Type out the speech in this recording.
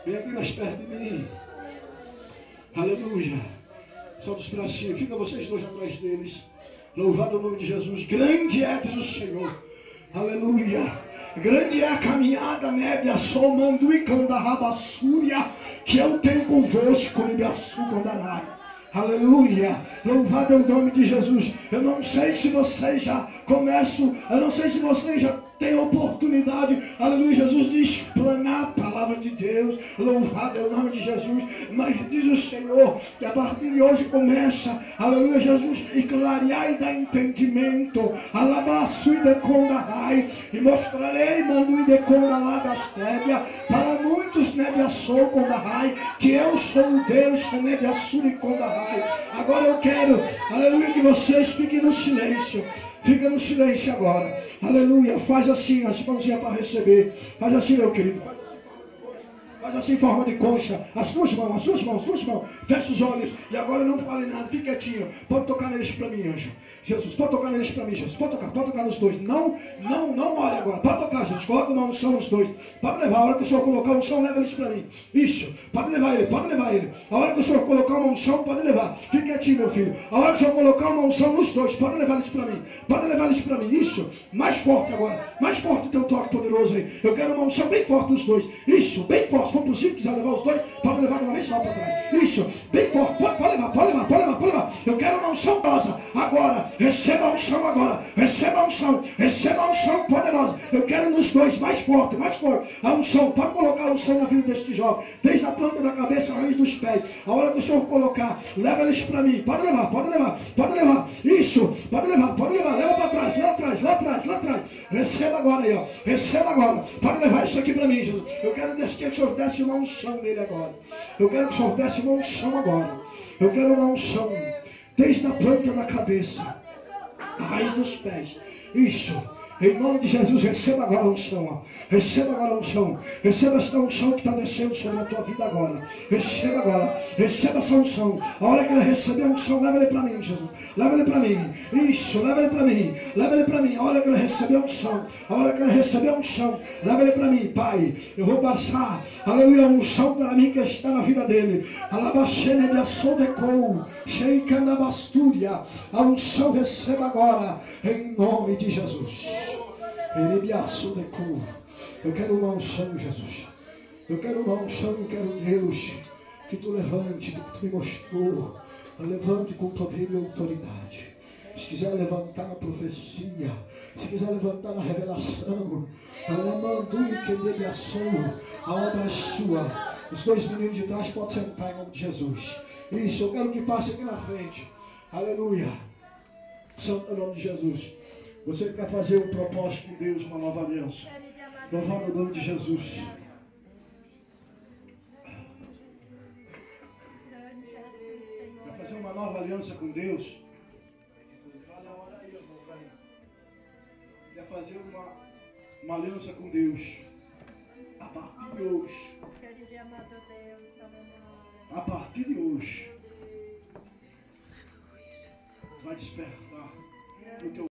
Vem aqui mais perto de mim. Aleluia. Solta os bracinhos. Fica vocês dois atrás deles. Louvado o nome de Jesus. Grande é, diz o Senhor. Aleluia. Grande é a caminhada, nébia, sol, mandu e candarrabassúria, que eu tenho convosco, nibiaçu, candarai. Aleluia. Louvado é o nome de Jesus. Eu não sei se vocês já começam, eu não sei se vocês já tem oportunidade, aleluia, Jesus, de explanar a palavra de Deus. Louvado é o nome de Jesus. Mas diz o Senhor que a partir de hoje começa, aleluia, Jesus, e clarear e dar entendimento. Alabaçu e decondarai, e mostrarei, mando e decondalabastébia, para muitos nebiaçou condarai, que eu sou o Deus que nebiaçu e condarai. Agora eu quero, aleluia, que vocês fiquem no silêncio. Fica no silêncio agora. Aleluia. Faz assim, as mãozinhas para receber. Faz assim, meu querido. Faz assim em forma de concha. As suas mãos. Fecha os olhos. E agora não fale nada. Fique quietinho. Pode tocar neles para mim, anjo. Jesus, pode tocar neles para mim, Jesus. Pode tocar nos dois. Não olhe agora. Pode tocar, Jesus. Coloca uma unção nos dois. Pode levar. A hora que o Senhor colocar a unção, leva eles para mim. Isso. Pode levar ele. A hora que o Senhor colocar uma unção, pode levar. Fique quietinho, meu filho. A hora que o Senhor colocar uma unção nos dois, pode levar eles para mim. Isso. Mais forte agora. Mais forte o teu toque poderoso aí. Eu quero uma unção bem forte nos dois. Isso. Bem forte. Se for possível, quiser levar os dois, pode levar de uma vez só para trás. Isso. Bem forte. Pode levar. Eu quero uma unção poderosa. Agora. Receba a unção agora. Receba a unção poderosa. Eu quero nos dois. Mais forte. A unção. Pode colocar a unção na vida deste jovem. Desde a planta da cabeça, a raiz dos pés. A hora que o Senhor colocar, leva eles para mim. Pode levar. Isso. Pode levar. Leva para trás. Lá atrás. Receba agora aí, ó. Pode levar isso aqui para mim, Jesus. Eu quero que o Senhor desse uma unção nele agora. Eu quero que o Senhor desse uma unção agora. Eu quero uma unção desde a planta da cabeça, a raiz dos pés. Isso. Em nome de Jesus, receba agora a unção. Receba esta unção que está descendo sobre a tua vida agora. Receba essa unção. A hora que ele receber a unção, leva ele para mim, Jesus. Leva ele para mim. Isso, leva ele para mim. A hora que ele receber a unção, leva ele para mim, Pai. Eu vou passar, aleluia, a unção para mim que está na vida dele. Alabaxene de assodecou, sheikandabastúria. A unção receba agora, em nome de Jesus. Eu quero uma unção, Jesus. Eu quero Deus, que tu levante, que tu me mostrou. Levante com poder e autoridade. Se quiser levantar na profecia, se quiser levantar na revelação, a obra é sua. Os dois meninos de trás podem sentar em nome de Jesus. Isso, eu quero que passe aqui na frente. Aleluia. Santo em nome de Jesus. Você quer fazer um propósito com Deus, uma nova aliança. Louvado o nome de Jesus. Quer fazer uma nova aliança com Deus? Quer fazer uma aliança com Deus? A partir de hoje. A partir de hoje. Vai despertar no teu